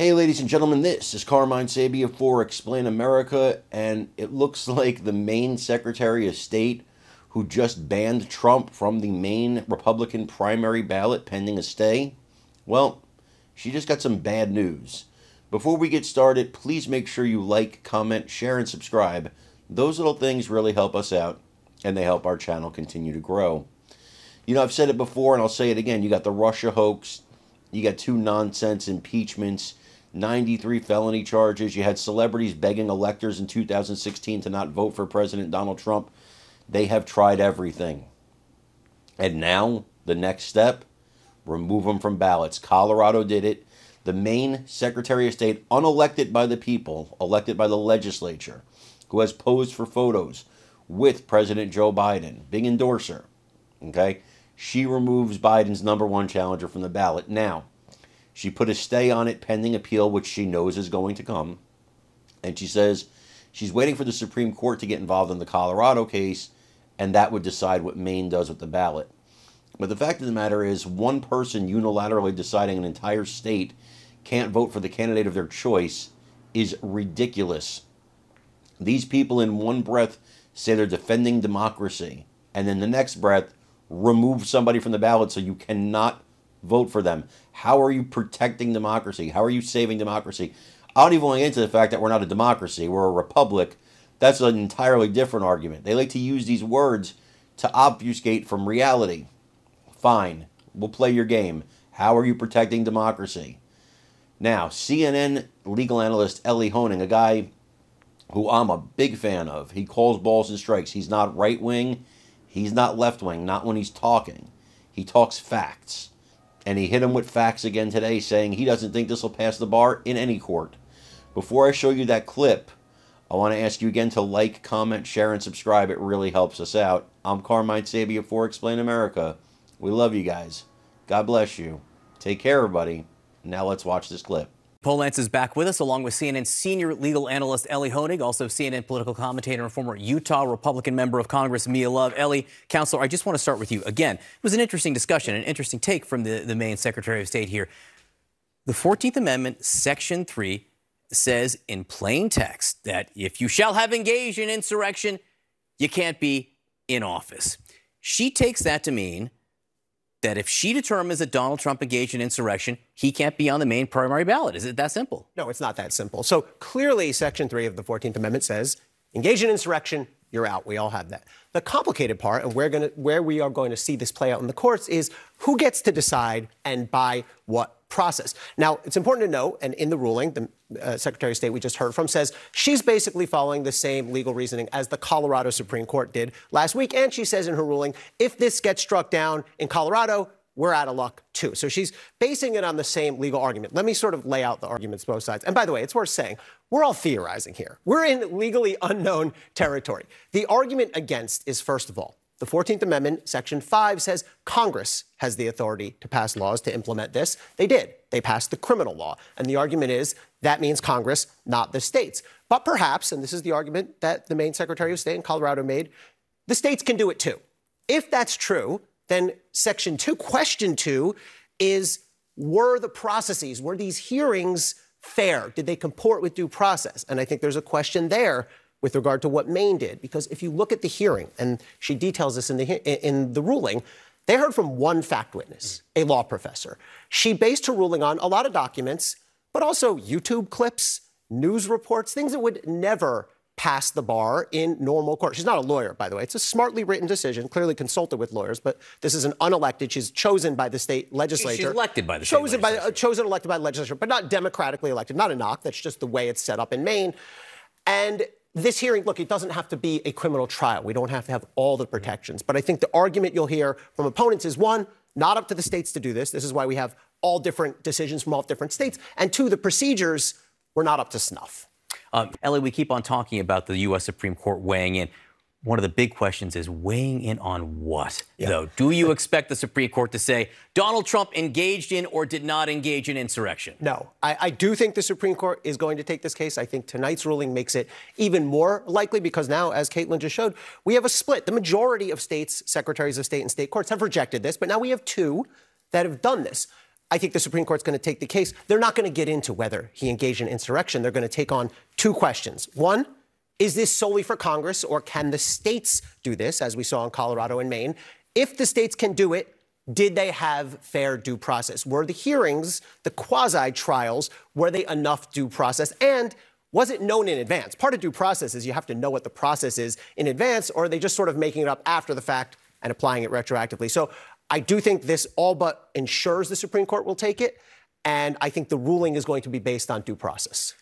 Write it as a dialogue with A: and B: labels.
A: Hey, ladies and gentlemen, this is Carmine Sabia for Explain America, and it looks like the Maine Secretary of State, who just banned Trump from the Maine Republican primary ballot pending a stay, well, she just got some bad news. Before we get started, please make sure you like, comment, share, and subscribe. Those little things really help us out, and they help our channel continue to grow. You know, I've said it before, and I'll say it again. You got the Russia hoax. You got 2 nonsense impeachments. 93 felony charges. You had celebrities begging electors in 2016 to not vote for President Donald Trump. They have tried everything. And now, the next step, remove them from ballots. Colorado did it. The Maine Secretary of State, unelected by the people, elected by the legislature, who has posed for photos with President Joe Biden, big endorser, okay? She removes Biden's #1 challenger from the ballot. Now, she put a stay on it pending appeal, which she knows is going to come. And she says she's waiting for the Supreme Court to get involved in the Colorado case, and that would decide what Maine does with the ballot. But the fact of the matter is, one person unilaterally deciding an entire state can't vote for the candidate of their choice is ridiculous. These people in one breath say they're defending democracy, and in the next breath remove somebody from the ballot so you cannot vote for them. How are you protecting democracy? How are you saving democracy? I don't even want to get into the fact that we're not a democracy. We're a republic. That's an entirely different argument. They like to use these words to obfuscate from reality. Fine. We'll play your game. How are you protecting democracy? Now, CNN legal analyst Elie Honig, a guy who I'm a big fan of. He calls balls and strikes. He's not right-wing. He's not left-wing. Not when he's talking. He talks facts. And he hit him with facts again today, saying he doesn't think this will pass the bar in any court. Before I show you that clip, I want to ask you again to like, comment, share, and subscribe. It really helps us out. I'm Carmine Sabia for Explain America. We love you guys. God bless you. Take care, everybody. Now let's watch this clip.
B: Paul Lance is back with us, along with CNN senior legal analyst Elie Honig, also CNN political commentator and former Utah Republican member of Congress Mia Love. Elie, Counselor, I just want to start with you. Again, it was an interesting discussion, an interesting take from the Maine Secretary of State here. The 14th Amendment, Section 3, says in plain text that if you shall have engaged in insurrection, you can't be in office. She takes that to mean that if she determines that Donald Trump engaged in insurrection, he can't be on the Maine primary ballot. Is it that simple?
C: No, it's not that simple. So clearly, Section 3 of the 14th Amendment says, engage in insurrection, you're out. We all have that. The complicated part, and where we are going to see this play out in the courts, is who gets to decide and by what process. Now, it's important to note, and in the ruling, the Secretary of State we just heard from says she's basically following the same legal reasoning as the Colorado Supreme Court did last week. And she says in her ruling, if this gets struck down in Colorado, we're out of luck, too. So she's basing it on the same legal argument. Let me sort of lay out the arguments, both sides. And by the way, it's worth saying, we're all theorizing here. We're in legally unknown territory. The argument against is, first of all, the 14th Amendment, Section 5, says Congress has the authority to pass laws to implement this. They did. They passed the criminal law. And the argument is that means Congress, not the states. But perhaps, and this is the argument that the Maine Secretary of State in Colorado made, the states can do it too. If that's true, then Section 2, Question 2, is were the processes, were these hearings fair? Did they comport with due process? And I think there's a question there with regard to what Maine did, because if you look at the hearing, and she details this in the ruling, they heard from one fact witness, a law professor. She based her ruling on a lot of documents, but also YouTube clips, news reports, things that would never pass the bar in normal court. She's not a lawyer, by the way. It's a smartly written decision, clearly consulted with lawyers, but this is an unelected. She's chosen by the state legislature.
B: She's elected by the state legislature.
C: Chosen, elected by the legislature, but not democratically elected. Not a knock. That's just the way it's set up in Maine. And this hearing, look, it doesn't have to be a criminal trial. We don't have to have all the protections. But I think the argument you'll hear from opponents is, one, not up to the states to do this. This is why we have all different decisions from all different states. And two, the procedures were not up to snuff.
B: Elie, we keep on talking about the U.S. Supreme Court weighing in. One of the big questions is weighing in on what, though? Do you expect the Supreme Court to say Donald Trump engaged in or did not engage in insurrection?
C: No. I do think the Supreme Court is going to take this case. I think tonight's ruling makes it even more likely because now, as Caitlin just showed, we have a split. The majority of states, secretaries of state and state courts have rejected this, but now we have two that have done this. I think the Supreme Court's going to take the case. They're not going to get into whether he engaged in insurrection. They're going to take on two questions. One, is this solely for Congress, or can the states do this, as we saw in Colorado and Maine? If the states can do it, did they have fair due process? Were the hearings, the quasi-trials, were they enough due process? And was it known in advance? Part of due process is you have to know what the process is in advance, or are they just sort of making it up after the fact and applying it retroactively? So I do think this all but ensures the Supreme Court will take it, and I think the ruling is going to be based on due process.